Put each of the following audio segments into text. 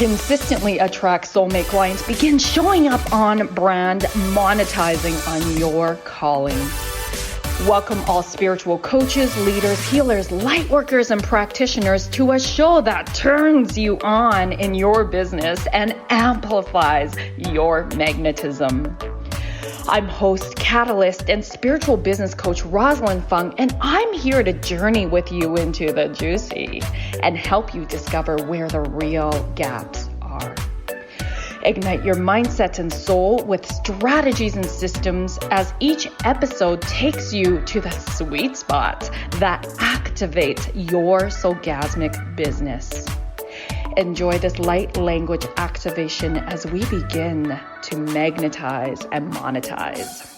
consistently attract soulmate clients, begin showing up on brand, monetizing on your calling. Welcome all spiritual coaches, leaders, healers, light workers, and practitioners to a show that turns you on in your business and amplifies your magnetism. I'm host, catalyst, and spiritual business coach Rosalyn Fung, and I'm here to journey with you into the juicy and help you discover where the real gaps are. Ignite your mindset and soul with strategies and systems as each episode takes you to the sweet spot that activates your soulgasmic business. Enjoy this light language activation as we begin to magnetize and monetize.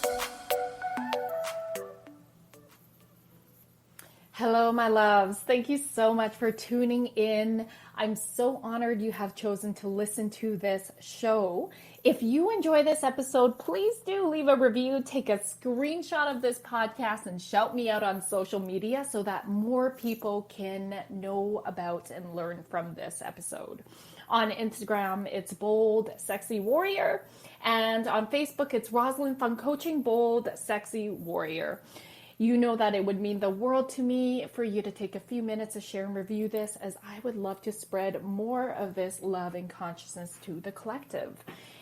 Hello, my loves. Thank you so much for tuning in. I'm so honored you have chosen to listen to this show. If you enjoy this episode, please do leave a review, take a screenshot of this podcast, and shout me out on social media so that more people can know about and learn from this episode. On Instagram, it's Bold Sexy Warrior, and on Facebook, it's Rosalyn Fung Coaching Bold Sexy Warrior. You know that it would mean the world to me for you to take a few minutes to share and review this, as I would love to spread more of this love and consciousness to the collective.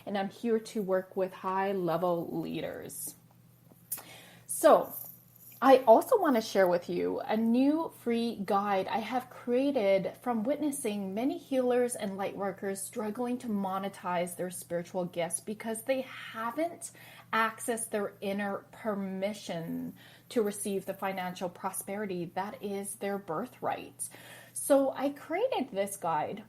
And I'm here to work with high-level leaders. So I also want to share with you a new free guide I have created from witnessing many healers and light workers struggling to monetize their spiritual gifts because they haven't accessed their inner permission to receive the financial prosperity that is their birthright. So I created this guide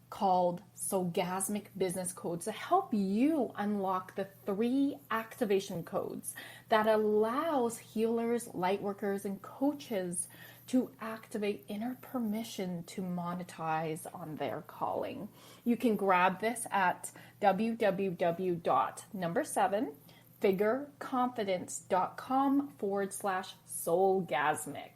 called SOULGASMIC Business Codes to help you unlock the 3 activation codes that allows healers, light workers, and coaches to activate inner permission to monetize on their calling. You can grab this at www.7figureconfidence.com/soulgasmic.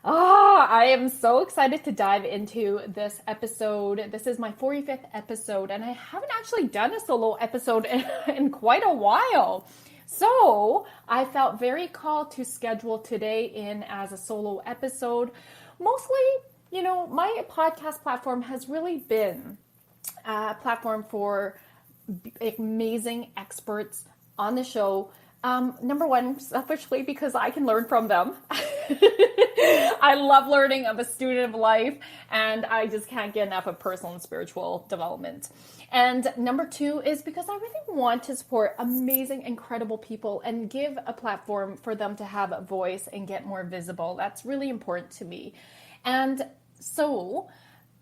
I am so excited to dive into this episode. This is my 45th episode, and I haven't actually done a solo episode in quite a while. So I felt very called to schedule today in as a solo episode. Mostly, my podcast platform has really been a platform for amazing experts on the show. Number one, selfishly, because I can learn from them. I love learning. I'm a student of life, and I just can't get enough of personal and spiritual development. And number 2 is because I really want to support amazing, incredible people and give a platform for them to have a voice and get more visible. That's really important to me. And so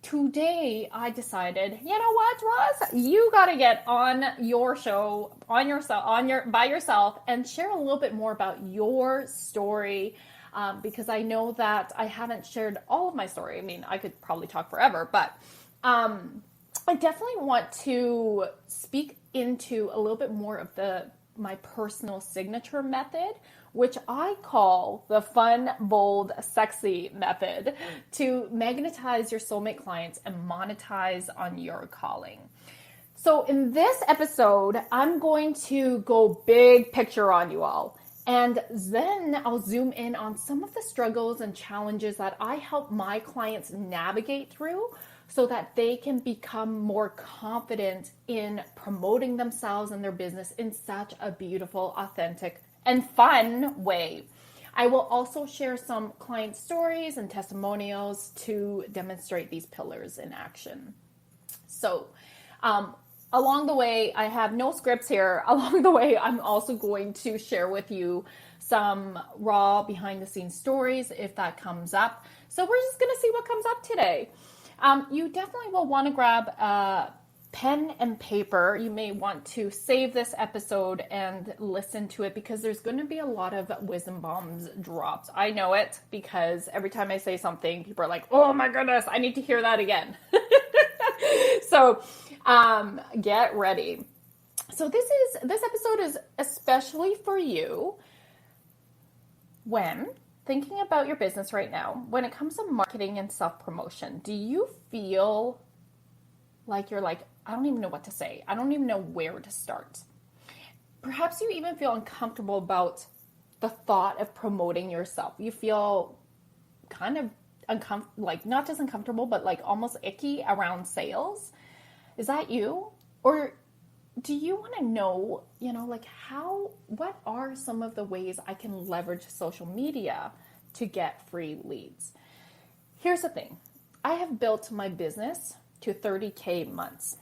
today I decided, you know what, Roz, you got to get on your show by yourself and share a little bit more about your story. Because I know that I haven't shared all of my story. I mean, I could probably talk forever, but I definitely want to speak into a little bit more of my personal signature method, which I call the fun, bold, sexy method to magnetize your soulmate clients and monetize on your calling. So in this episode, I'm going to go big picture on you all. And then I'll zoom in on some of the struggles and challenges that I help my clients navigate through so that they can become more confident in promoting themselves and their business in such a beautiful, authentic, and fun way. I will also share some client stories and testimonials to demonstrate these pillars in action. So, along the way, I have no scripts here. Along the way, I'm also going to share with you some raw behind the scenes stories if that comes up. So we're just going to see what comes up today. You definitely will want to grab a pen and paper. You may want to save this episode and listen to it because there's going to be a lot of wisdom bombs dropped. I know it because every time I say something, people are like, oh my goodness, I need to hear that again. So get ready. So this episode is especially for you when thinking about your business right now. When it comes to marketing and self-promotion, do you feel like you're like, I don't even know what to say. I don't even know where to start. Perhaps you even feel uncomfortable about the thought of promoting yourself. You feel kind of uncomfortable, like not just uncomfortable, but like almost icky around sales. Is that you? Or do you want to know, like what are some of the ways I can leverage social media to get free leads? Here's the thing. I have built my business to 30K months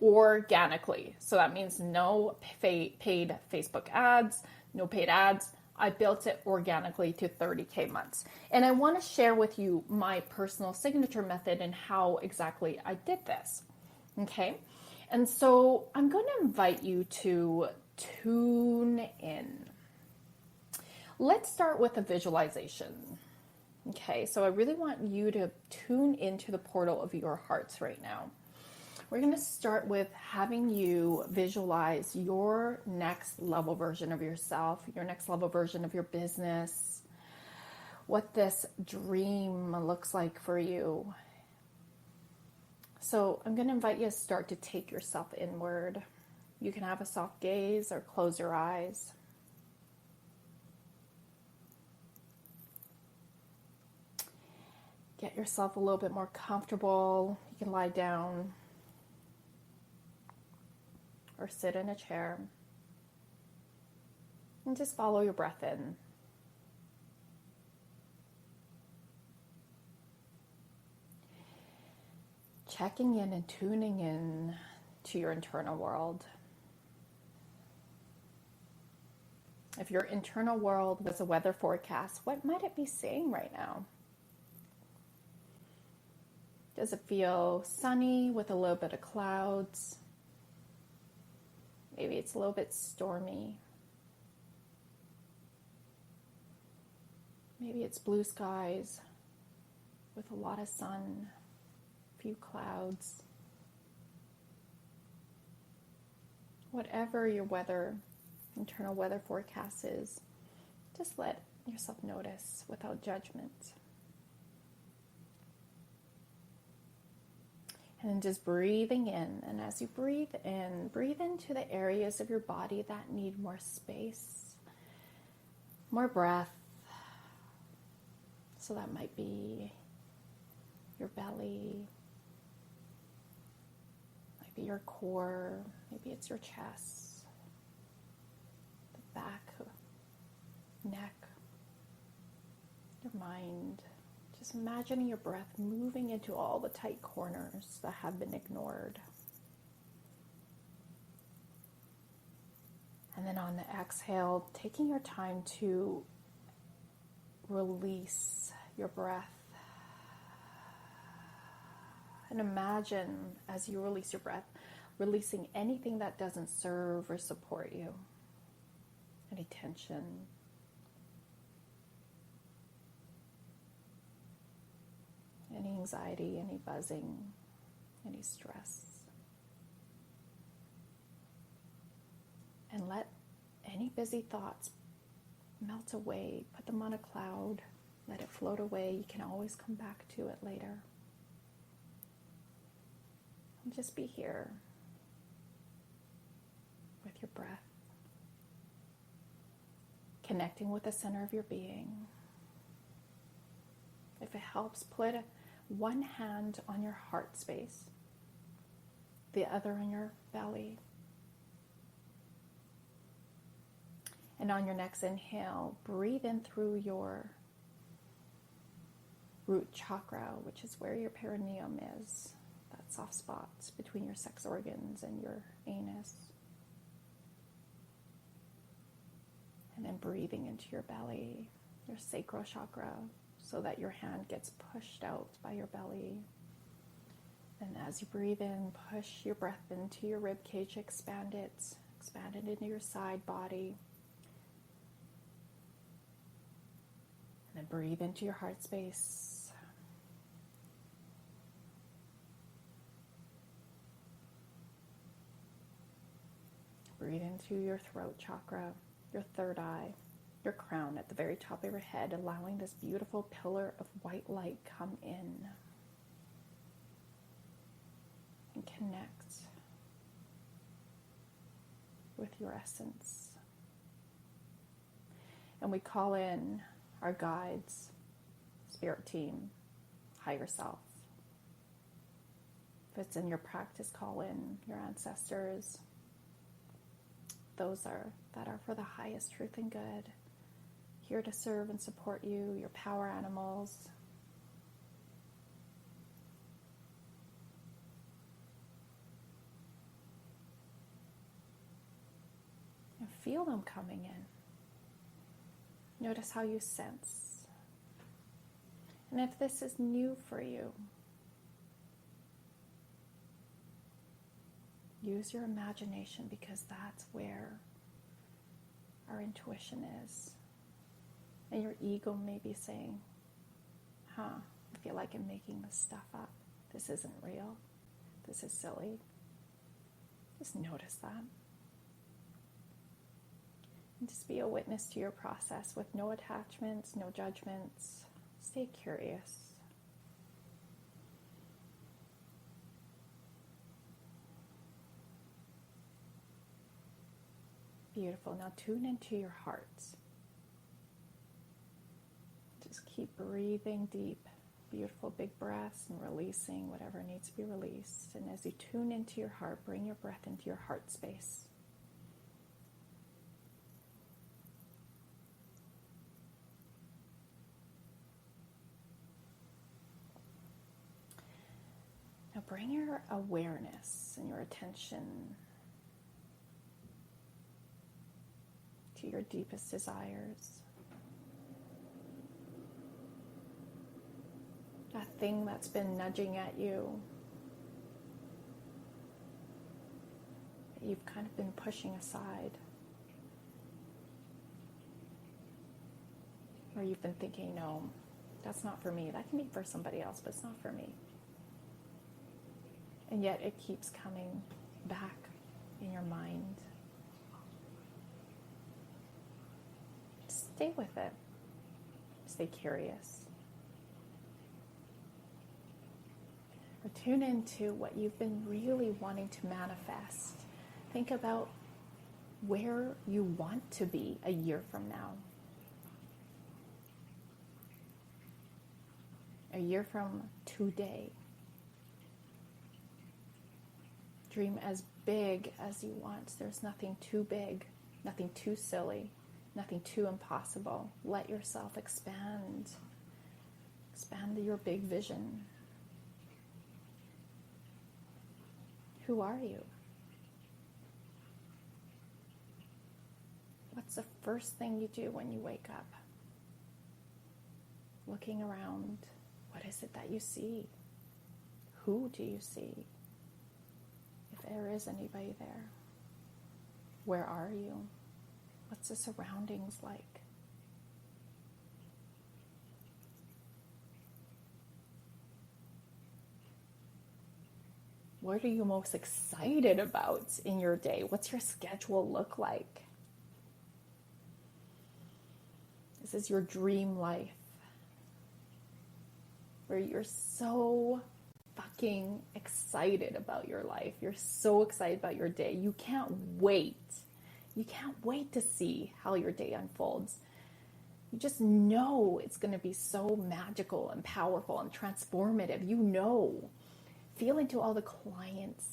organically. So that means no paid Facebook ads, no paid ads. I built it organically to 30K months. And I want to share with you my personal signature method and how exactly I did this. Okay. And so I'm going to invite you to tune in. Let's start with a visualization. Okay. So I really want you to tune into the portal of your hearts right now. We're going to start with having you visualize your next level version of yourself, your next level version of your business, what this dream looks like for you. So I'm going to invite you to start to take yourself inward. You can have a soft gaze or close your eyes. Get yourself a little bit more comfortable. You can lie down or sit in a chair and just follow your breath in. Checking in and tuning in to your internal world. If your internal world was a weather forecast, what might it be saying right now? Does it feel sunny with a little bit of clouds? Maybe it's a little bit stormy. Maybe it's blue skies with a lot of sun, a few clouds. Whatever your internal weather forecast is, just let yourself notice without judgment. And then just breathing in. And as you breathe in, breathe into the areas of your body that need more space, more breath. So that might be your belly, might be your core, maybe it's your chest, the back, neck, your mind. Just imagining your breath moving into all the tight corners that have been ignored. And then on the exhale, taking your time to release your breath. And imagine as you release your breath, releasing anything that doesn't serve or support you. Any tension. Any anxiety, any buzzing, any stress. And let any busy thoughts melt away. Put them on a cloud. Let it float away. You can always come back to it later. And just be here with your breath. Connecting with the center of your being. If it helps, put one hand on your heart space, the other on your belly. And on your next inhale, breathe in through your root chakra, which is where your perineum is, that soft spot between your sex organs and your anus. And then breathing into your belly, your sacral chakra, so that your hand gets pushed out by your belly. And as you breathe in, push your breath into your rib cage, expand it into your side body. And then breathe into your heart space. Breathe into your throat chakra, your third eye, your crown at the very top of your head, allowing this beautiful pillar of white light come in. and connect with your essence. And we call in our guides, spirit team, higher self. If it's in your practice, call in your ancestors. Those that are for the highest truth and good, here to serve and support you, your power animals. And feel them coming in. Notice how you sense. And if this is new for you, use your imagination, because that's where our intuition is. And your ego may be saying, I feel like I'm making this stuff up. This isn't real. This is silly. Just notice that. And just be a witness to your process with no attachments, no judgments. Stay curious. Beautiful. Now tune into your heart. Just keep breathing deep. Beautiful big breaths and releasing whatever needs to be released. And as you tune into your heart, bring your breath into your heart space. Now bring your awareness and your attention to your deepest desires. That thing that's been nudging at you, that you've kind of been pushing aside. Or you've been thinking, no, that's not for me. That can be for somebody else, but it's not for me. And yet it keeps coming back in your mind. Stay with it. Stay curious. Or tune into what you've been really wanting to manifest. Think about where you want to be a year from now. A year from today. Dream as big as you want. There's nothing too big, nothing too silly, nothing too impossible. Let yourself expand. Expand your big vision. Who are you? What's the first thing you do when you wake up? Looking around, what is it that you see? Who do you see? If there is anybody there, where are you? What's the surroundings like? What are you most excited about in your day? What's your schedule look like? This is your dream life, where you're so fucking excited about your life. You're so excited about your day. You can't wait. You can't wait to see how your day unfolds. You just know it's going to be so magical and powerful and transformative. You know. Feel into all the clients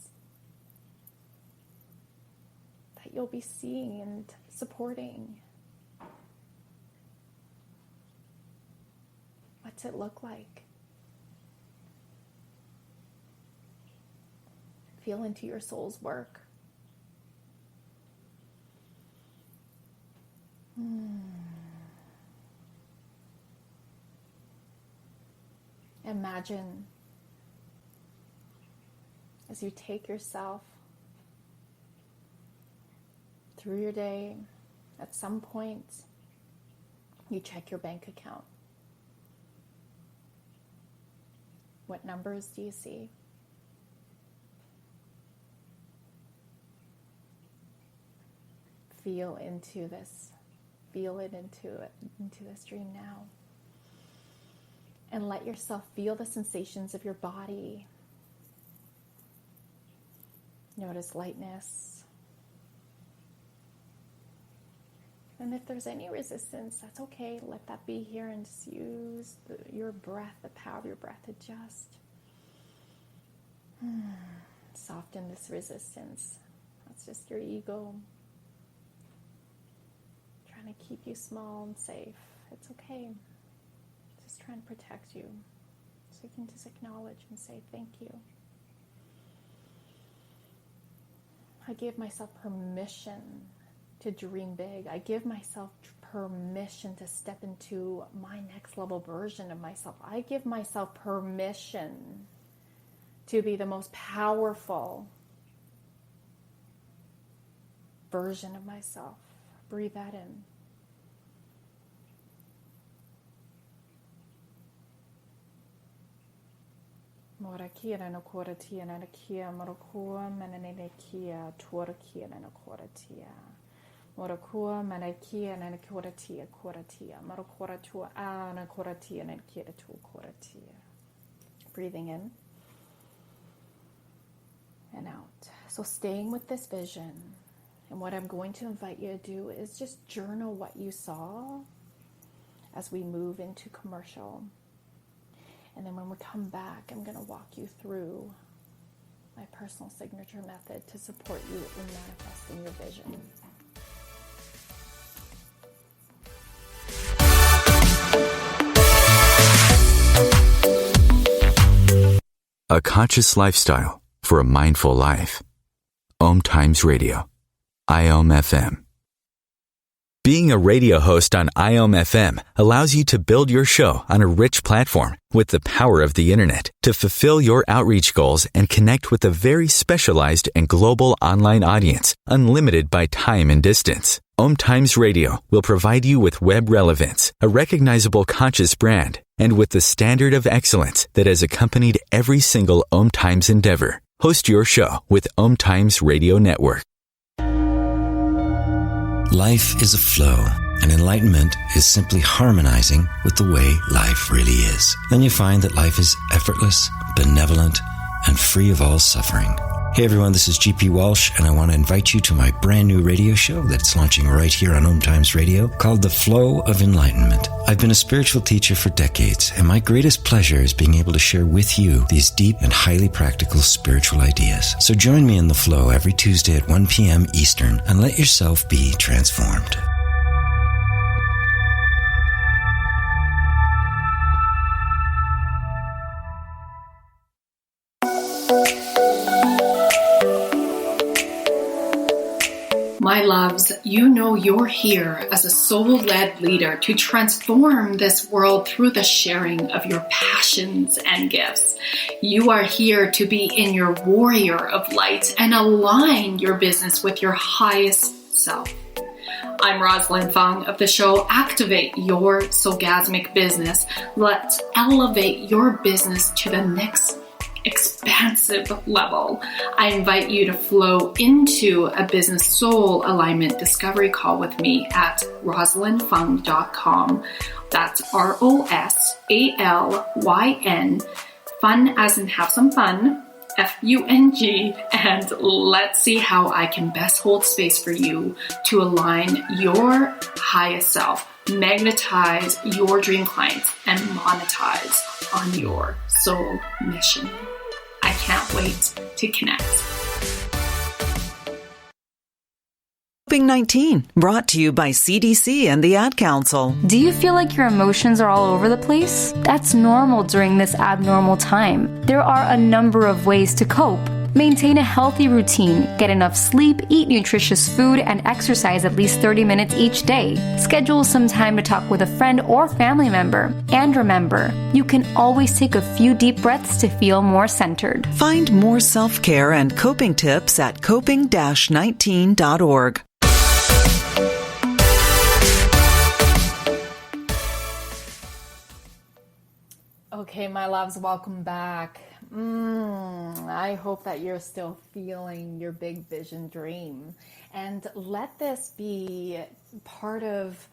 that you'll be seeing and supporting. What's it look like? Feel into your soul's work. Imagine as you take yourself through your day, at some point, you check your bank account. What numbers do you see? Feel into this. Feel it into this dream now. And let yourself feel the sensations of your body. Notice lightness. And if there's any resistance, that's okay. Let that be here and just use your breath, the power of your breath to just soften this resistance. That's just your ego trying to keep you small and safe. It's okay. Just trying to protect you. So you can just acknowledge and say thank you. I give myself permission to dream big. I give myself permission to step into my next level version of myself. I give myself permission to be the most powerful version of myself. Breathe that in. Morakia na koratia na kia morokua manane kia tuarakia na koratia. Morakua manakia na koratia morokoratua na koratia na kia tu koratia. Breathing in and out. So staying with this vision, and what I'm going to invite you to do is just journal what you saw as we move into commercial. And then when we come back, I'm going to walk you through my personal signature method to support you in manifesting your vision. A conscious lifestyle for a mindful life. OMTimes Radio. IOM FM. Being a radio host on IOM FM allows you to build your show on a rich platform with the power of the internet to fulfill your outreach goals and connect with a very specialized and global online audience, unlimited by time and distance. OMTimes Radio will provide you with web relevance, a recognizable conscious brand, and with the standard of excellence that has accompanied every single OMTimes endeavor. Host your show with OMTimes Radio Network. Life is a flow, and enlightenment is simply harmonizing with the way life really is. Then you find that life is effortless, benevolent, and free of all suffering. Hey everyone, this is GP Walsh, and I want to invite you to my brand new radio show that's launching right here on OMTimes Radio called The Flow of Enlightenment. I've been a spiritual teacher for decades, and my greatest pleasure is being able to share with you these deep and highly practical spiritual ideas. So join me in The Flow every Tuesday at 1 p.m. Eastern and let yourself be transformed. My loves, you know you're here as a soul-led leader to transform this world through the sharing of your passions and gifts. You are here to be in your warrior of light and align your business with your highest self. I'm Rosalyn Fung of the show Activate Your SOULGASMIC Business. Let's elevate your business to the next expansive level. I invite you to flow into a business soul alignment discovery call with me at rosalynfung.com. That's ROSALYN, fun as in have some fun, FUNG, and let's see how I can best hold space for you to align your highest self, magnetize your dream clients, and monetize on your soul mission. I can't wait to connect. COVID-19, brought to you by CDC and the Ad Council. Do you feel like your emotions are all over the place? That's normal during this abnormal time. There are a number of ways to cope. Maintain a healthy routine, get enough sleep, eat nutritious food, and exercise at least 30 minutes each day. Schedule some time to talk with a friend or family member. And remember, you can always take a few deep breaths to feel more centered. Find more self-care and coping tips at coping-19.org. Okay, my loves, welcome back. I hope that you're still feeling your big vision dream. And let this be part of,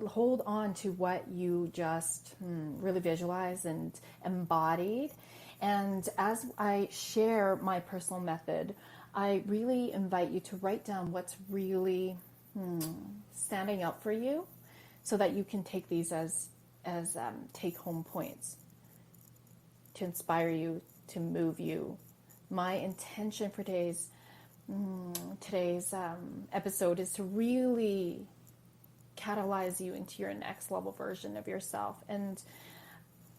hold on to what you just really visualized and embodied. And as I share my personal method, I really invite you to write down what's really standing out for you so that you can take these as take-home points to inspire you, to move you. My intention for today's episode is to really catalyze you into your next level version of yourself. And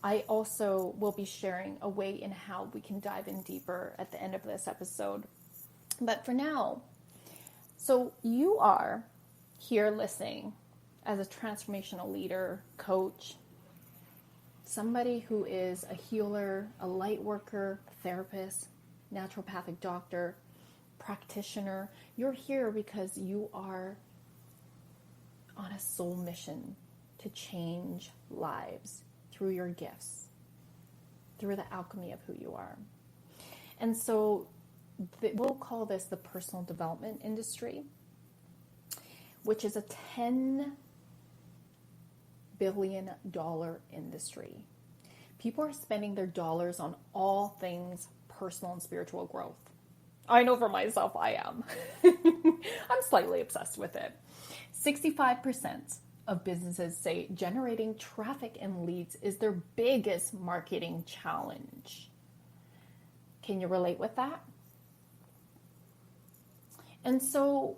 I also will be sharing a way in how we can dive in deeper at the end of this episode. But for now, so you are here listening as a transformational leader, coach, somebody who is a healer, a light worker, a therapist, naturopathic doctor, practitioner. You're here because you are on a soul mission to change lives through your gifts, through the alchemy of who you are. And so we'll call this the personal development industry, which is a $10 billion industry. People are spending their dollars on all things personal and spiritual growth. I know for myself, I am. I'm slightly obsessed with it. 65% of businesses say generating traffic and leads is their biggest marketing challenge. Can you relate with that? And so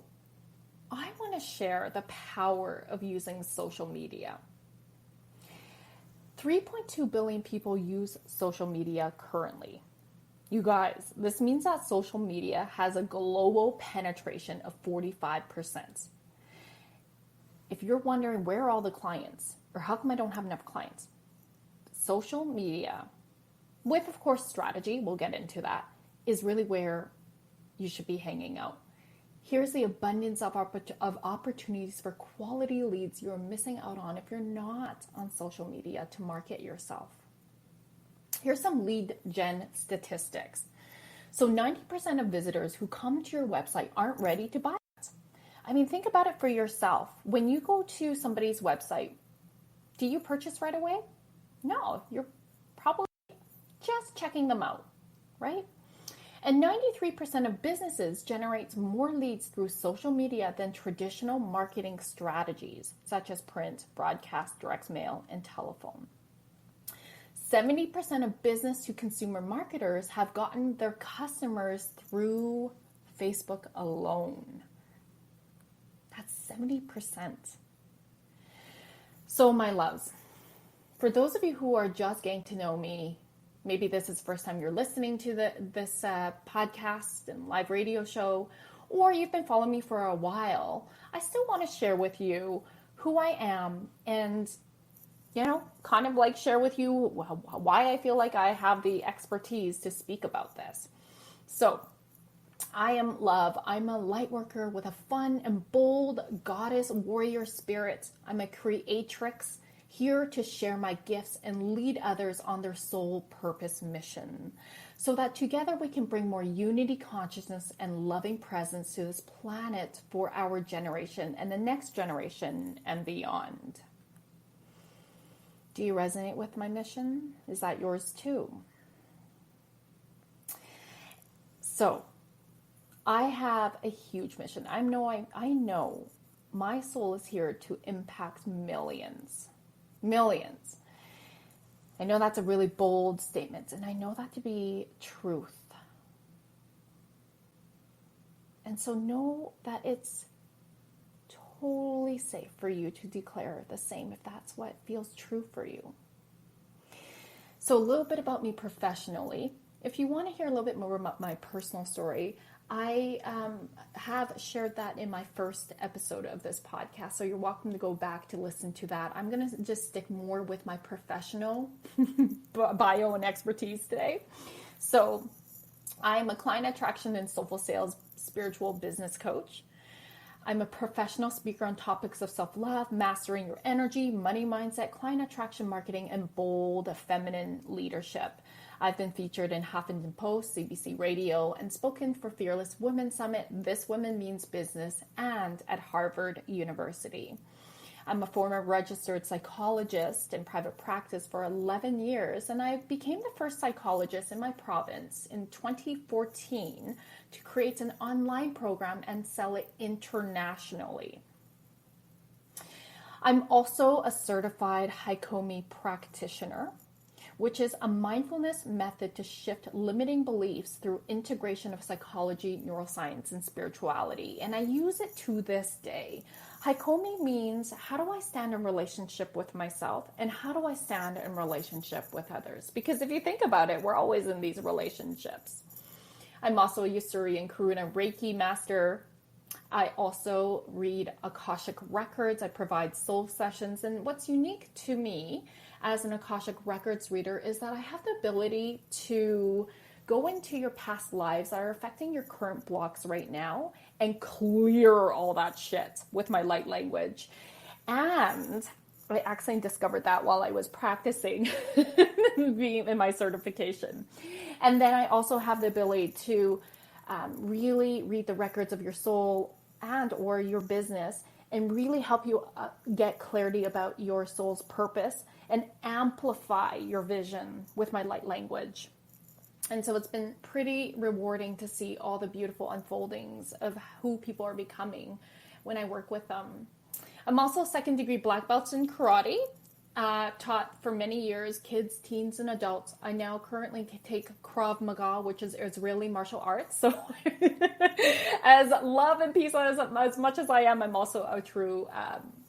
I want to share the power of using social media. 3.2 billion people use social media currently. You guys, this means that social media has a global penetration of 45%. If you're wondering where are all the clients, or how come I don't have enough clients, social media, with of course strategy, we'll get into that, is really where you should be hanging out. Here's the abundance of opportunities for quality leads you're missing out on if you're not on social media to market yourself. Here's some lead gen statistics. So 90% of visitors who come to your website aren't ready to buy it. I mean, think about it for yourself. When you go to somebody's website, do you purchase right away? No, you're probably just checking them out, right? And 93% of businesses generates more leads through social media than traditional marketing strategies, such as print, broadcast, direct mail, and telephone. 70% of business to consumer marketers have gotten their customers through Facebook alone. That's 70%. So my loves, for those of you who are just getting to know me, maybe this is the first time you're listening to this podcast and live radio show, or you've been following me for a while, I still want to share with you who I am and, kind of like share with you why I feel like I have the expertise to speak about this. So I am Love. I'm a light worker with a fun and bold goddess warrior spirit. I'm a creatrix, here to share my gifts and lead others on their soul purpose mission so that together we can bring more unity, consciousness, and loving presence to this planet for our generation and the next generation and beyond. Do you resonate with my mission? Is that yours too? So I have a huge mission. I know my soul is here to impact millions. Millions. I know that's a really bold statement, and I know that to be truth. And so know that it's totally safe for you to declare the same if that's what feels true for you. So a little bit about me professionally. If you want to hear a little bit more about my personal story, I have shared that in my first episode of this podcast, so you're welcome to go back to listen to that. I'm going to just stick more with my professional bio and expertise today. So I'm a client attraction and soulful sales spiritual business coach. I'm a professional speaker on topics of self-love, mastering your energy, money mindset, client attraction marketing, and bold feminine leadership. I've been featured in Huffington Post, CBC Radio, and spoken for Fearless Women Summit, This Women Means Business, and at Harvard University. I'm a former registered psychologist in private practice for 11 years, and I became the first psychologist in my province in 2014 to create an online program and sell it internationally. I'm also a certified Haikomi practitioner, which is a mindfulness method to shift limiting beliefs through integration of psychology, neuroscience, and spirituality. And I use it to this day. Haikomi means, how do I stand in relationship with myself, and how do I stand in relationship with others? Because if you think about it, we're always in these relationships. I'm also a Usuri and Kuru and a Reiki master. I also read Akashic records. I provide soul sessions. And what's unique to me as an Akashic records reader is that I have the ability to go into your past lives that are affecting your current blocks right now and clear all that shit with my light language. And I actually discovered that while I was practicing being in my certification. And then I also have the ability to really read the records of your soul and or your business and really help you get clarity about your soul's purpose and amplify your vision with my light language. And so it's been pretty rewarding to see all the beautiful unfoldings of who people are becoming when I work with them. I'm also a second degree black belt in karate, taught for many years, kids, teens, and adults. I now currently take Krav Maga, which is Israeli martial arts. So as love and peace as much as I am, I'm also a true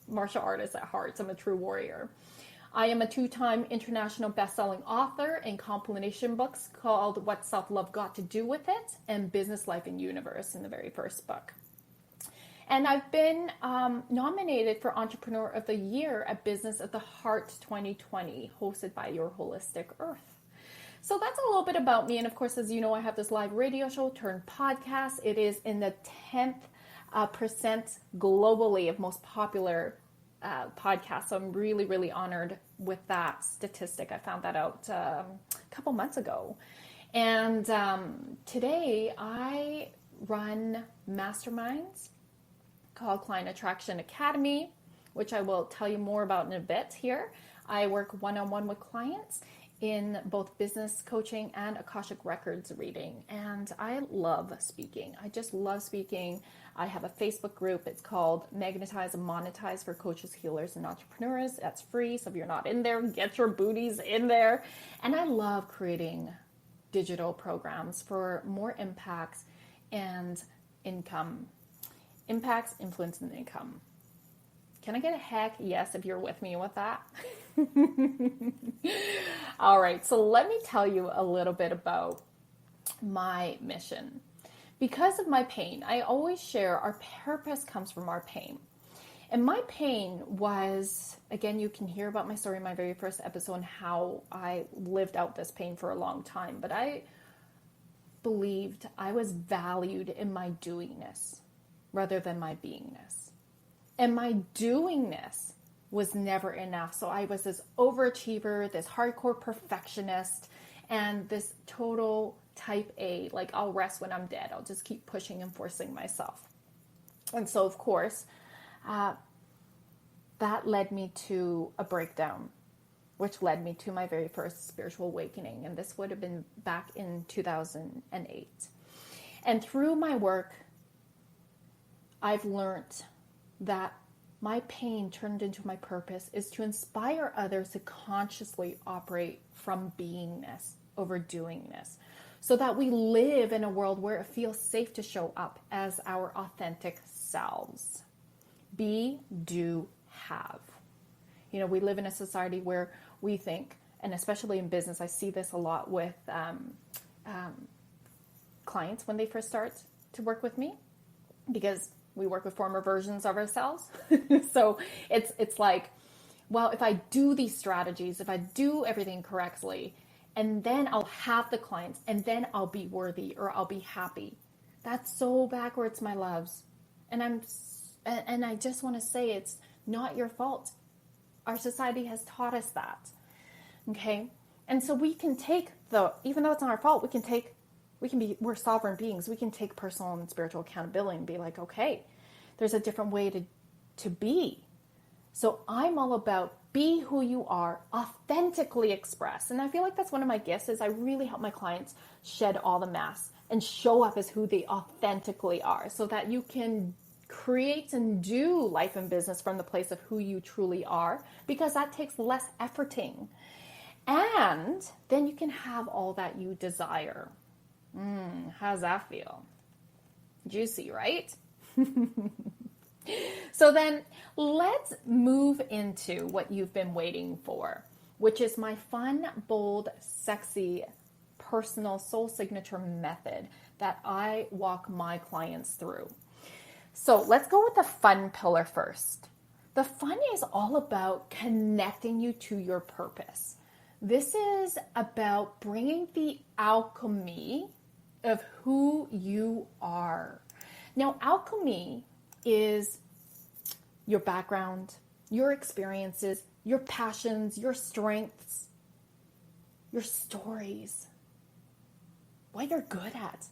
martial artist at heart. I'm a true warrior. I am a 2-time international best-selling author in compilation books called What Self-Love Got to Do With It and Business, Life, and Universe in the very first book. And I've been nominated for Entrepreneur of the Year at Business at the Heart 2020, hosted by Your Holistic Earth. So that's a little bit about me. And of course, as you know, I have this live radio show turned podcast. It is in the 10th percent globally of most popular podcasts. So I'm really, really honored with that statistic. I found that out a couple months ago. And today I run masterminds called Client Attraction Academy, which I will tell you more about in a bit here. I work one-on-one with clients in both business coaching and Akashic records reading. And I love speaking. I just love speaking. I have a Facebook group. It's called Magnetize and Monetize for coaches, healers, and entrepreneurs. That's free. So if you're not in there, get your booties in there. And I love creating digital programs for more impacts and income. Impacts, influence, and income. Can I get a heck yes if you're with me with that? All right, so let me tell you a little bit about my mission. Because of my pain, I always share our purpose comes from our pain. And my pain was, again, you can hear about my story in my very first episode and how I lived out this pain for a long time. But I believed I was valued in my doingness rather than my beingness. And my doingness was never enough. So I was this overachiever, this hardcore perfectionist, and this total type A, like I'll rest when I'm dead. I'll just keep pushing and forcing myself. And so, of course, that led me to a breakdown, which led me to my very first spiritual awakening. And this would have been back in 2008. And through my work, I've learned that my pain turned into my purpose is to inspire others to consciously operate from beingness over doingness, so that we live in a world where it feels safe to show up as our authentic selves. Be, do, have. You know, we live in a society where we think, and especially in business, I see this a lot with clients when they first start to work with me, because we work with former versions of ourselves. So it's like, well, if I do these strategies, if I do everything correctly, and then I'll have the clients, and then I'll be worthy or I'll be happy. That's so backwards, my loves. And I just want to say it's not your fault. Our society has taught us that. Okay? And so we can take even though it's not our fault, we're sovereign beings. We can take personal and spiritual accountability and be like, okay, there's a different way to be. So I'm all about be who you are, authentically express. And I feel like that's one of my gifts is I really help my clients shed all the masks and show up as who they authentically are so that you can create and do life and business from the place of who you truly are, because that takes less efforting. And then you can have all that you desire. How's that feel? Juicy, right? So then let's move into what you've been waiting for, which is my fun, bold, sexy, personal soul signature method that I walk my clients through. So let's go with the fun pillar first. The fun is all about connecting you to your purpose. This is about bringing the alchemy of who you are. Now, alchemy is your background, your experiences, your passions, your strengths, your stories, what you're good at.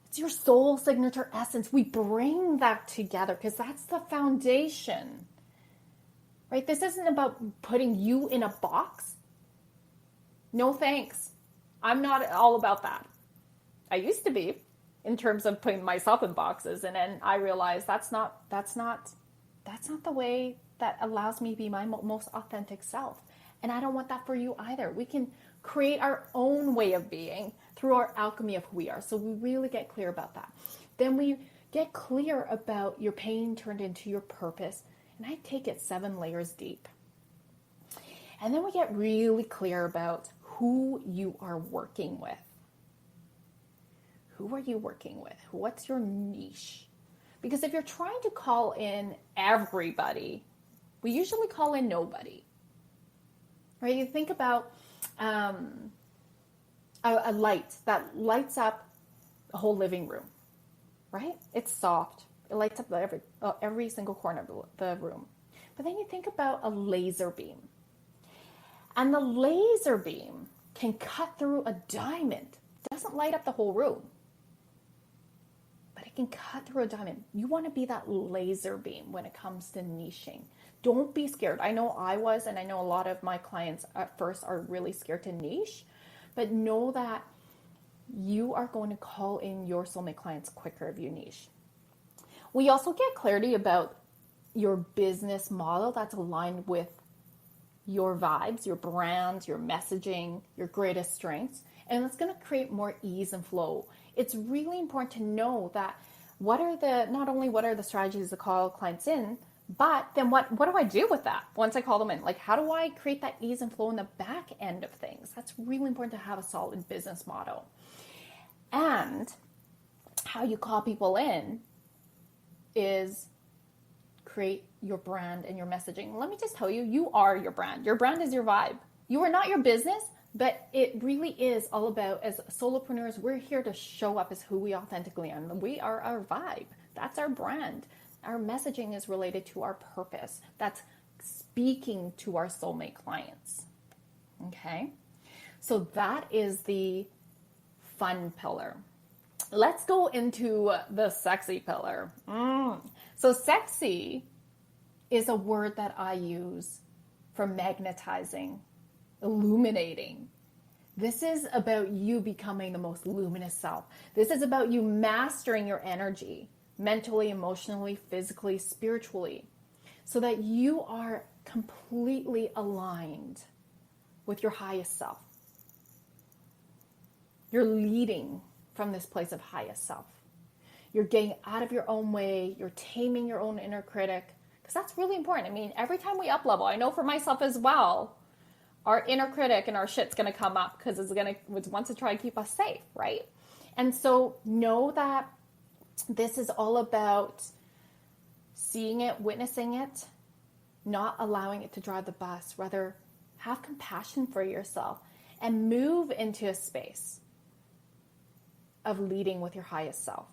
It's your soul signature essence. We bring that together because that's the foundation, right? This isn't about putting you in a box. No thanks. I'm not all about that. I used to be, in terms of putting myself in boxes, and then I realized that's not the way that allows me to be my most authentic self. And I don't want that for you either. We can create our own way of being through our alchemy of who we are. So we really get clear about that. Then we get clear about your pain turned into your purpose. And I take it 7 layers deep. And then we get really clear about who you are working with. Who are you working with? What's your niche? Because if you're trying to call in everybody, we usually call in nobody. Right? You think about a light that lights up a whole living room, right? It's soft. It lights up every single corner of the room. But then you think about a laser beam. And the laser beam can cut through a diamond. It doesn't light up the whole room, but it can cut through a diamond. You want to be that laser beam when it comes to niching. Don't be scared. I know I was, and I know a lot of my clients at first are really scared to niche, but know that you are going to call in your soulmate clients quicker if you niche. We also get clarity about your business model that's aligned with your vibes, your brand, your messaging, your greatest strengths, and it's going to create more ease and flow. It's really important to know that not only what are the strategies to call clients in, but then what do I do with that once I call them in? Like, how do I create that ease and flow in the back end of things? That's really important to have a solid business model. And how you call people in is create your brand and your messaging. Let me just tell you, you are your brand. Your brand is your vibe. You are not your business, but it really is all about, as solopreneurs, we're here to show up as who we authentically are. And we are our vibe. That's our brand. Our messaging is related to our purpose. That's speaking to our soulmate clients. Okay? So that is the fun pillar. Let's go into the sexy pillar. So sexy is a word that I use for magnetizing, illuminating. This is about you becoming the most luminous self. This is about you mastering your energy, mentally, emotionally, physically, spiritually, so that you are completely aligned with your highest self. You're leading from this place of highest self. You're getting out of your own way. You're taming your own inner critic, because that's really important. I mean, every time we up level, I know for myself as well, our inner critic and our shit's going to come up because it wants to try and keep us safe, right? And so know that this is all about seeing it, witnessing it, not allowing it to drive the bus. Rather, have compassion for yourself and move into a space of leading with your highest self.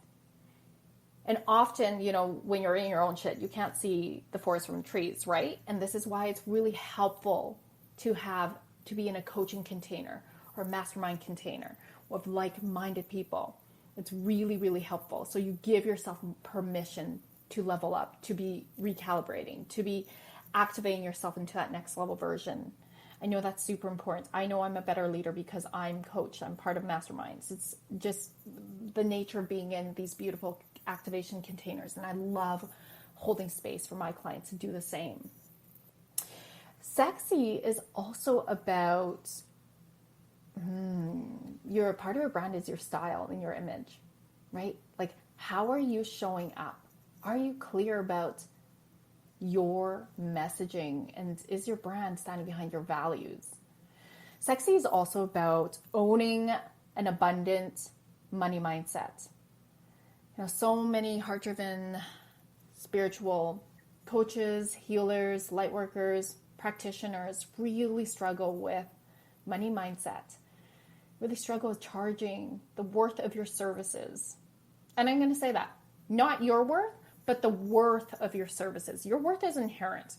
And often, when you're in your own shit, you can't see the forest from trees, right? And this is why it's really helpful to be in a coaching container or a mastermind container with like-minded people. It's really, really helpful. So you give yourself permission to level up, to be recalibrating, to be activating yourself into that next level version. I know that's super important. I know I'm a better leader because I'm coached. I'm part of masterminds. It's just the nature of being in these beautiful activation containers. And I love holding space for my clients to do the same. Sexy is also about your part of your brand is your style and your image, right? Like, how are you showing up? Are you clear about your messaging, and is your brand standing behind your values? Sexy is also about owning an abundant money mindset. So many heart-driven spiritual coaches, healers, light workers, practitioners really struggle with money mindset, really struggle with charging the worth of your services. And I'm going to say that, not your worth, but the worth of your services. Your worth is inherent.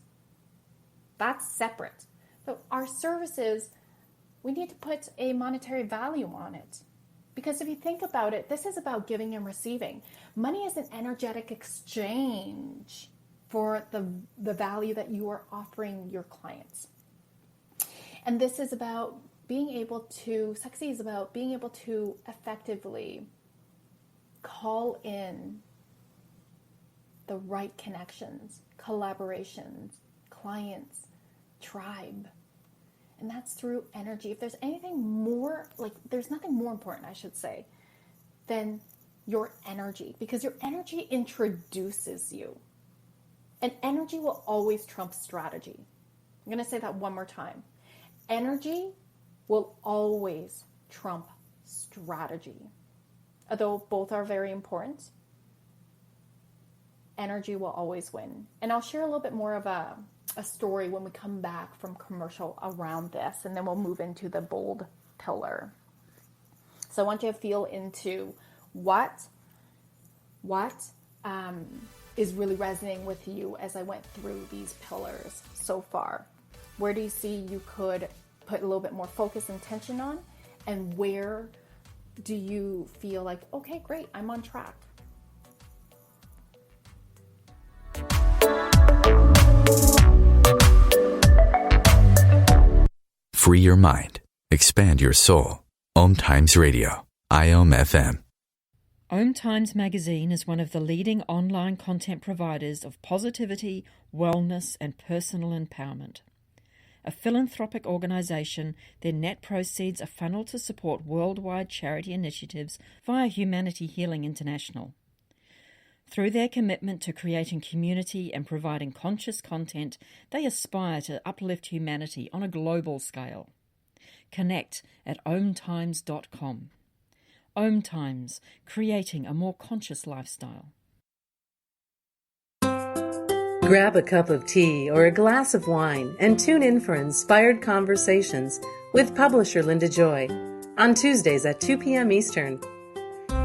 That's separate. But our services, we need to put a monetary value on it. Because if you think about it, this is about giving and receiving. Money is an energetic exchange for the value that you are offering your clients. And this is about sexy is about being able to effectively call in the right connections, collaborations, clients, tribe. And that's through energy. If there's anything more, there's nothing more important, I should say, than your energy, because your energy introduces you. And energy will always trump strategy. I'm going to say that one more time. Energy will always trump strategy. Although both are very important, energy will always win. And I'll share a little bit more of a story when we come back from commercial around this, and then we'll move into the bold pillar. So I want you to feel into what is really resonating with you as I went through these pillars so far. Where do you see you could put a little bit more focus and tension on? And where do you feel like, okay, great, I'm on track? Free your mind. Expand your soul. OMTimes Radio. IOM-FM. OMTimes magazine is one of the leading online content providers of positivity, wellness, and personal empowerment. A philanthropic organisation, their net proceeds are funneled to support worldwide charity initiatives via Humanity Healing International. Through their commitment to creating community and providing conscious content, they aspire to uplift humanity on a global scale. Connect at OMTimes.com. OMTimes, creating a more conscious lifestyle. Grab a cup of tea or a glass of wine and tune in for Inspired Conversations with publisher Linda Joy on Tuesdays at 2 p.m. Eastern.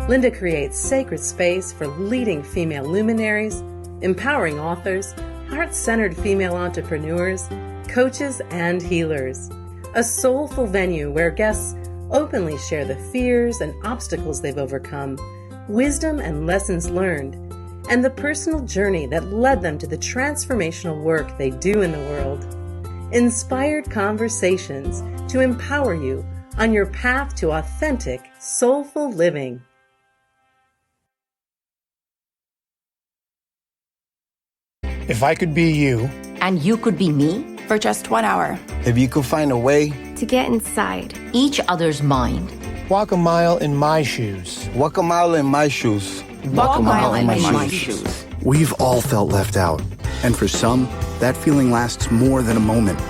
Linda creates sacred space for leading female luminaries, empowering authors, heart-centered female entrepreneurs, coaches, and healers. A soulful venue where guests openly share the fears and obstacles they've overcome, wisdom and lessons learned, and the personal journey that led them to the transformational work they do in the world. Inspired Conversations to empower you on your path to authentic, soulful living. If I could be you, and you could be me for just 1 hour, if you could find a way to get inside each other's mind, walk a mile in my shoes. Walk a mile in my shoes. Walk a mile in my shoes. We've all felt left out, and for some, that feeling lasts more than a moment.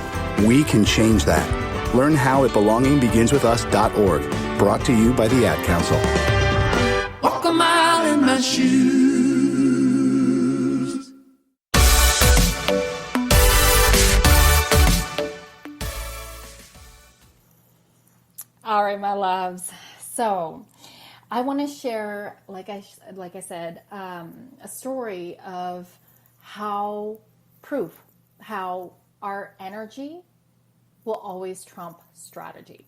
We can change that. Learn how at belongingbeginswithus.org. Brought to you by the Ad Council. Walk a mile in my shoes. All right, my loves. So I want to share, like I said, a story of how our energy will always trump strategy.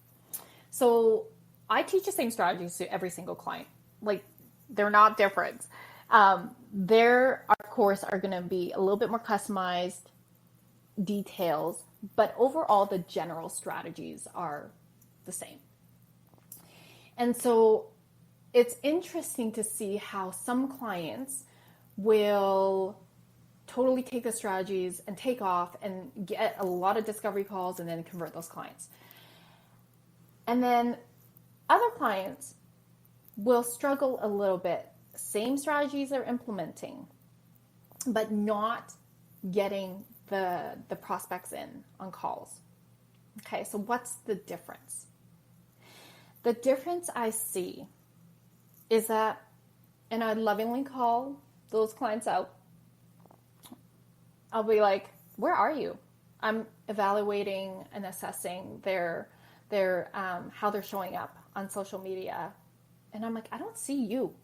So I teach the same strategies to every single client. Like, they're not different. There, of course, are going to be a little bit more customized details, but overall the general strategies are the same. And so it's interesting to see how some clients will totally take the strategies and take off and get a lot of discovery calls and then convert those clients. And then other clients will struggle a little bit. Same strategies they're implementing, but not getting the prospects in on calls. Okay, so what's the difference? The difference I see is that, and I lovingly call those clients out, I'll be like, where are you? I'm evaluating and assessing their how they're showing up on social media. And I'm like, I don't see you.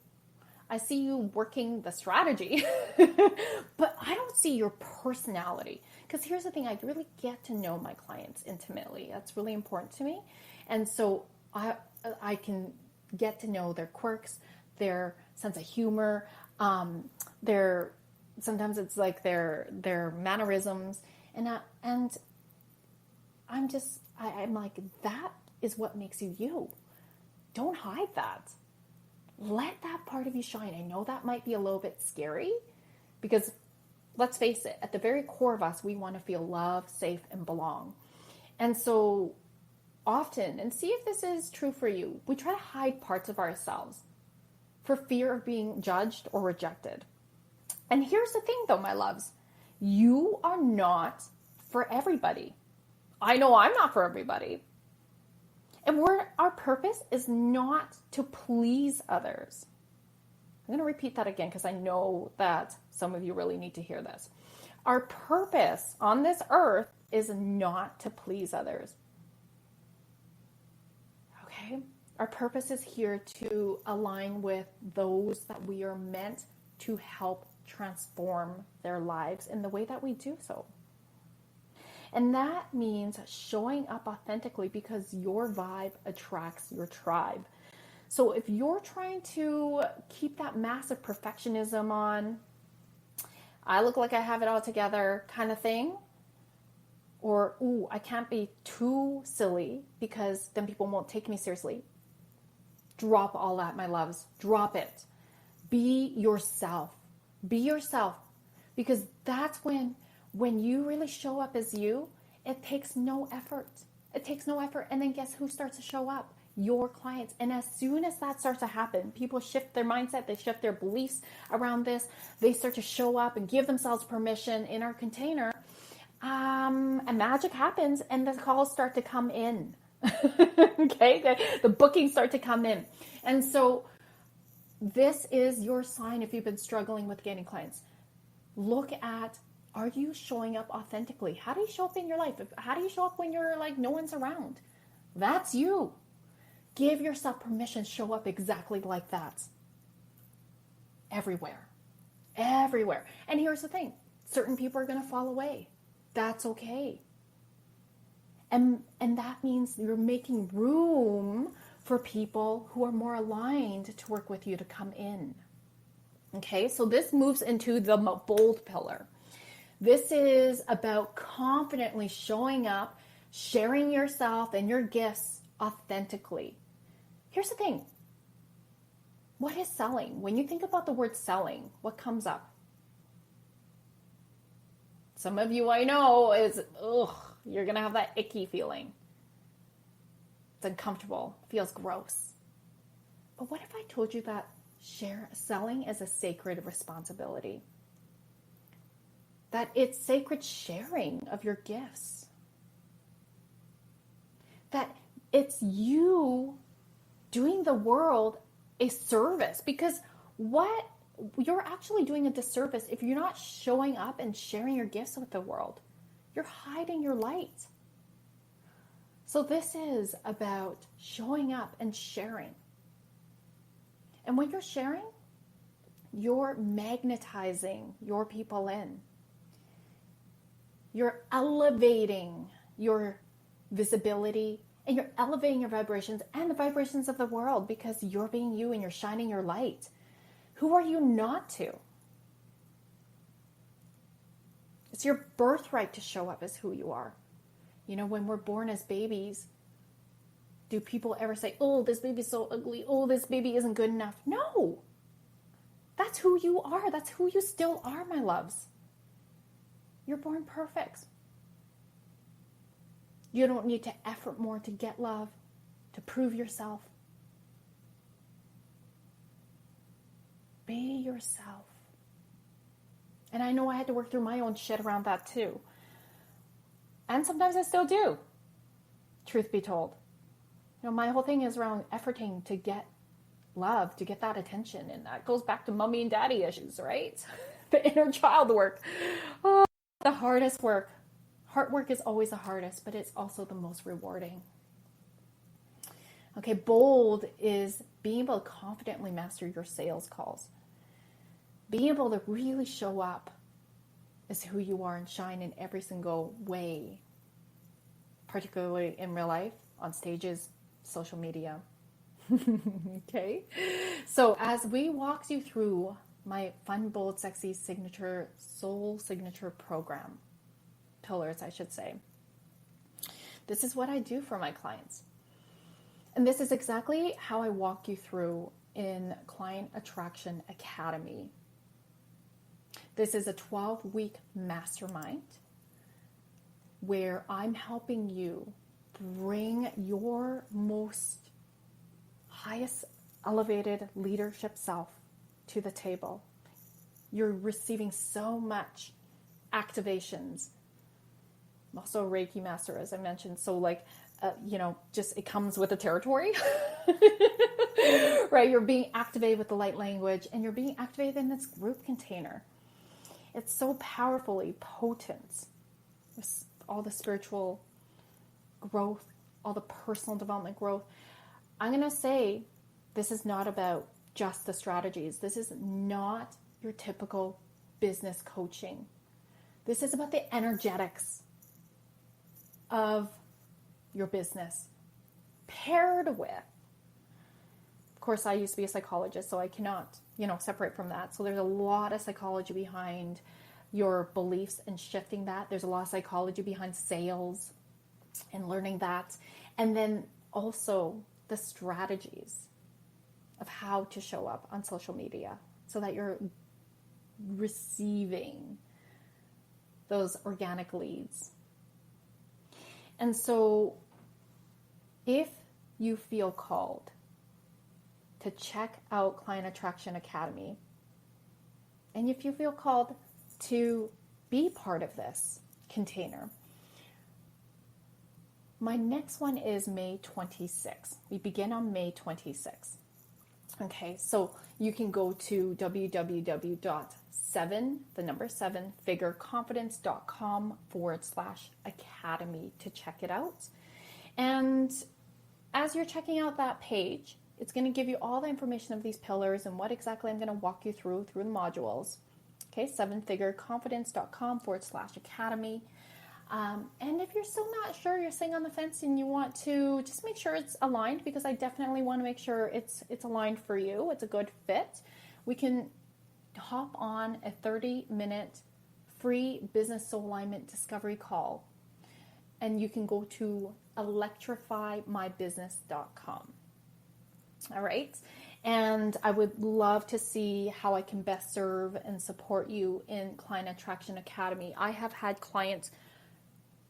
I see you working the strategy, but I don't see your personality. Because here's the thing, I really get to know my clients intimately. That's really important to me. And so I can get to know their quirks, their sense of humor, their, sometimes it's like their mannerisms. And I'm like, that is what makes you you. Don't hide that. Let that part of you shine. I know that might be a little bit scary because let's face it, at the very core of us, we want to feel loved, safe, and belong. And so often, and see if this is true for you, we try to hide parts of ourselves for fear of being judged or rejected. And here's the thing though, my loves, you are not for everybody. I know I'm not for everybody. And our purpose is not to please others. I'm going to repeat that again because I know that some of you really need to hear this. Our purpose on this earth is not to please others. Okay? Our purpose is here to align with those that we are meant to help transform their lives in the way that we do so. And that means showing up authentically because your vibe attracts your tribe. So if you're trying to keep that massive perfectionism on, I look like I have it all together kind of thing, or, ooh, I can't be too silly because then people won't take me seriously. Drop all that, my loves. Drop it. Be yourself. Be yourself. Because that's when you really show up as you, it takes no effort. It takes no effort. And then guess who starts to show up? Your clients. And as soon as that starts to happen, people shift their mindset, they shift their beliefs around this, they start to show up and give themselves permission in our container. And magic happens and the calls start to come in. Okay? The bookings start to come in. And so this is your sign if you've been struggling with getting clients. Look at, are you showing up authentically? How do you show up in your life? How do you show up when you're like, no one's around? That's you. Give yourself permission to show up exactly like that. Everywhere. Everywhere. And here's the thing. Certain people are going to fall away. That's okay. And that means you're making room for people who are more aligned to work with you to come in. Okay, so this moves into the bold pillar. This is about confidently showing up, sharing yourself and your gifts authentically. Here's the thing. What is selling? When you think about the word selling, what comes up? Some of you I know is, you're going to have that icky feeling. It's uncomfortable, feels gross. But what if I told you that selling is a sacred responsibility? That it's sacred sharing of your gifts. That it's you doing the world a service. Because what you're actually doing a disservice if you're not showing up and sharing your gifts with the world. You're hiding your light. So this is about showing up and sharing. And when you're sharing, you're magnetizing your people in. You're elevating your visibility and you're elevating your vibrations and the vibrations of the world because you're being you and you're shining your light. Who are you not to? It's your birthright to show up as who you are. You know, when we're born as babies, do people ever say, oh, this baby's so ugly, oh, this baby isn't good enough? No. That's who you are. That's who you still are, my loves. You're born perfect. You don't need to effort more to get love, to prove yourself. Be yourself. And I know I had to work through my own shit around that too. And sometimes I still do, truth be told. You know, my whole thing is around efforting to get love, to get that attention. And that goes back to mommy and daddy issues, right? The inner child work. Oh, the hardest work. Heart work is always the hardest, but it's also the most rewarding. Okay, bold is being able to confidently master your sales calls. Being able to really show up as who you are and shine in every single way, particularly in real life, on stages, social media. Okay, so as we walk you through my Fun, Bold, Sexy Signature Soul Signature Program, pillars, I should say, this is what I do for my clients. And this is exactly how I walk you through in Client Attraction Academy. This is a 12-week mastermind where I'm helping you bring your most highest elevated leadership self to the table. You're receiving so much activations. I'm also a Reiki master, as I mentioned. So just it comes with the territory, right? You're being activated with the light language and you're being activated in this group container. It's so powerfully potent. With all the spiritual growth, all the personal development growth. I'm going to say this is not about just the strategies. This is not your typical business coaching. This is about the energetics of your business paired with, of course, I used to be a psychologist, so I cannot, separate from that. So there's a lot of psychology behind your beliefs and shifting that. There's a lot of psychology behind sales and learning that. And then also the strategies of how to show up on social media so that you're receiving those organic leads. And so if you feel called to check out Client Attraction Academy, and if you feel called to be part of this container, my next one is May 26th. We begin on May 26th. Okay, so you can go to www.7figureconfidence.com/academy to check it out. And as you're checking out that page, it's going to give you all the information of these pillars and what exactly I'm going to walk you through the modules. Okay, 7figureconfidence.com/academy. And if you're still not sure, you're sitting on the fence and you want to just make sure it's aligned, because I definitely want to make sure it's aligned for you, it's a good fit, we can hop on a 30-minute free business soul alignment discovery call. And you can go to electrifymybusiness.com. All right. And I would love to see how I can best serve and support you in Client Attraction Academy. I have had clients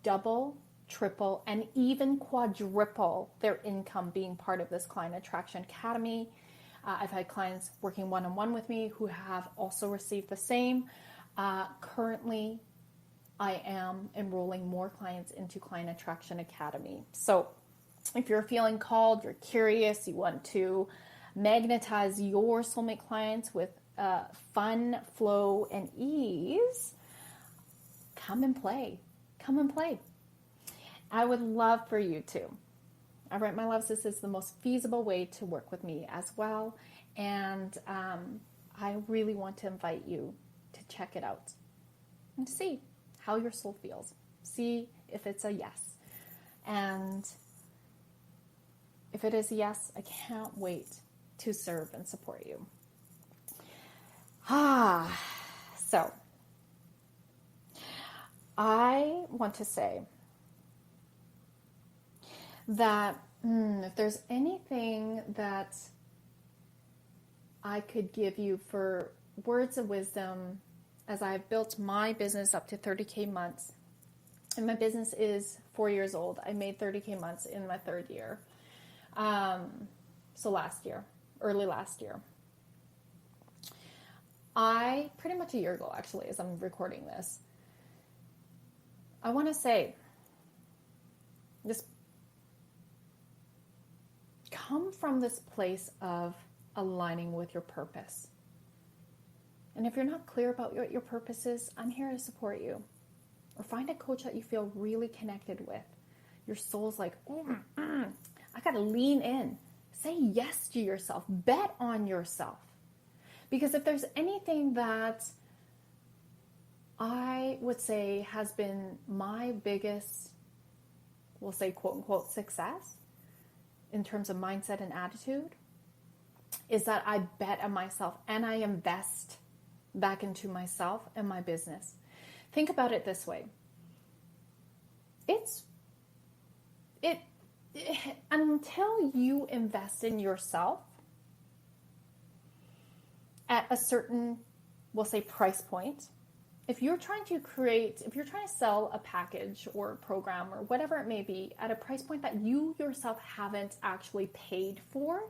double, triple, and even quadruple their income being part of this Client Attraction Academy. I've had clients working one-on-one with me who have also received the same. Currently, I am enrolling more clients into Client Attraction Academy. So if you're feeling called, you're curious, you want to magnetize your soulmate clients with fun, flow, and ease, come and play. Come and play. I would love for you to. All right, my loves, this is the most feasible way to work with me as well. And I really want to invite you to check it out and see how your soul feels. See if it's a yes. And if it is a yes, I can't wait to serve and support you. So I want to say that if there's anything that I could give you for words of wisdom as I've built my business up to 30K months, and my business is 4 years old. I made 30K months in my third year. So early last year. Pretty much a year ago, actually, as I'm recording this, I want to say, just come from this place of aligning with your purpose. And if you're not clear about what your purpose is, I'm here to support you. Or find a coach that you feel really connected with. Your soul's like, I got to lean in. Say yes to yourself. Bet on yourself. Because if there's anything that I would say has been my biggest, we'll say quote unquote, success in terms of mindset and attitude, is that I bet on myself and I invest back into myself and my business. Think about it this way. Until you invest in yourself at a certain, we'll say, price point, if you're trying to sell a package or a program or whatever it may be at a price point that you yourself haven't actually paid for,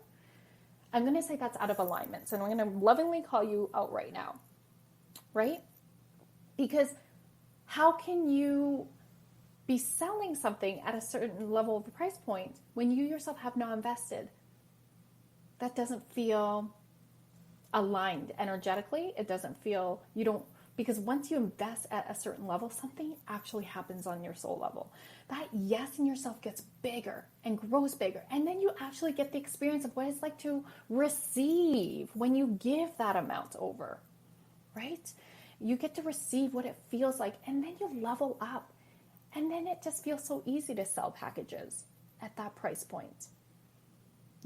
I'm going to say that's out of alignment. So I'm going to lovingly call you out right now, right? Because how can you be selling something at a certain level of the price point when you yourself have not invested? That doesn't feel aligned energetically. It doesn't feel, because once you invest at a certain level, something actually happens on your soul level. That yes in yourself gets bigger and grows bigger. And then you actually get the experience of what it's like to receive when you give that amount over, right? You get to receive what it feels like, and then you level up. And then it just feels so easy to sell packages at that price point.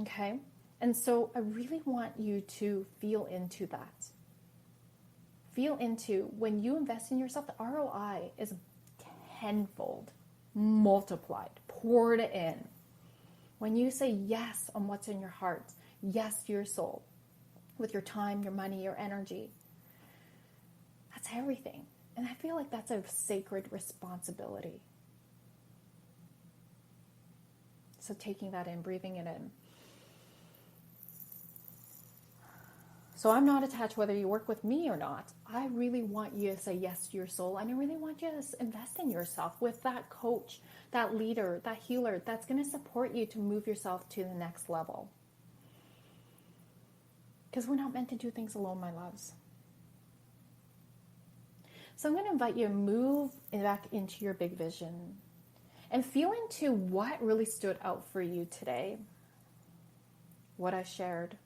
Okay? And so I really want you to feel into that. Feel into when you invest in yourself, the ROI is tenfold, multiplied, poured in. When you say yes on what's in your heart, yes to your soul, with your time, your money, your energy, that's everything. And I feel like that's a sacred responsibility. So taking that in, breathing it in. So I'm not attached whether you work with me or not. I really want you to say yes to your soul. And I really want you to invest in yourself with that coach, that leader, that healer that's going to support you to move yourself to the next level. Because we're not meant to do things alone, my loves. So I'm going to invite you to move back into your big vision and feel into what really stood out for you today, what I shared.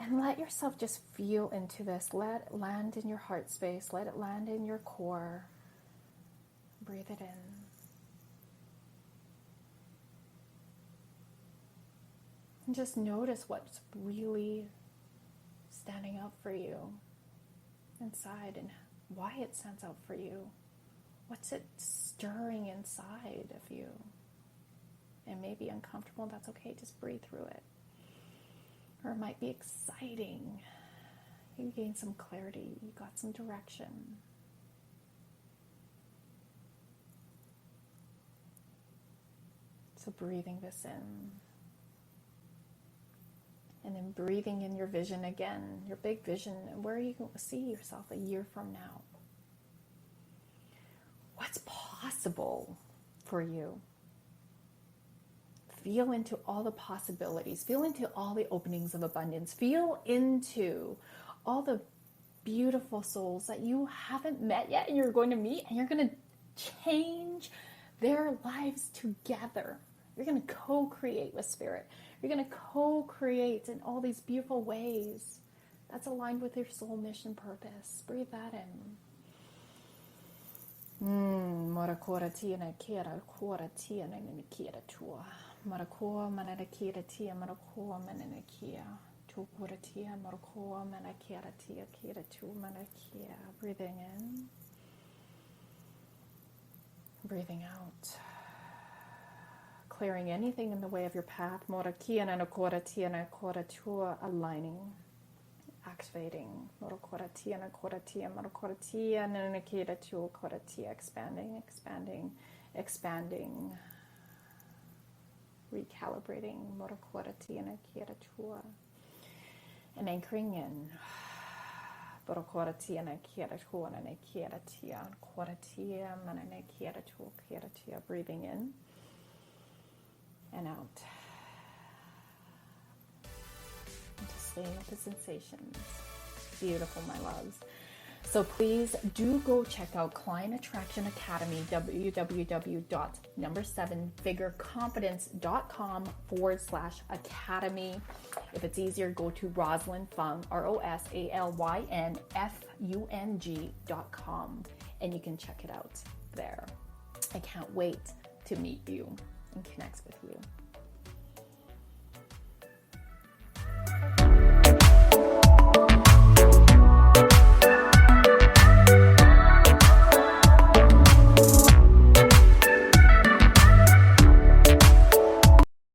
And let yourself just feel into this. Let it land in your heart space. Let it land in your core. Breathe it in. And just notice what's really standing out for you inside and why it stands out for you. What's it stirring inside of you? It may be uncomfortable, that's okay, just breathe through it. Or it might be exciting. You gain some clarity, you got some direction. So breathing this in. And then breathing in your vision again, your big vision, where you see yourself a year from now. What's possible for you? Feel into all the possibilities. Feel into all the openings of abundance. Feel into all the beautiful souls that you haven't met yet and you're going to meet, and you're going to change their lives together. You're going to co-create with Spirit. You're going to co-create in all these beautiful ways that's aligned with your soul mission purpose. Breathe that in. Marakora tia na kira, kora tia na kira tua. Marakoa manana kira tia, marakoa manana kia. tu kuratia morko manakia tia kira tu manakia. Breathing in, breathing out. Clearing anything in the way of your path. Morakia na koratia na koratua, aligning, activating. Morakoratia na koratia, morakoratia na nakira tu koratia, expanding, expanding, expanding. Recalibrating. Morakoratia na kira tua. And anchoring in. Morakoratia na kira tua na kira tia, koratia mana na kira tu kira tia. Breathing in and out. And just staying with the sensations. Beautiful, my loves. So please do go check out Client Attraction Academy, www.7figureconfidence.com/academy. If it's easier, go to Rosalyn Fung, ROSALYNFUNG.com, and you can check it out there. I can't wait to meet you and connect with you.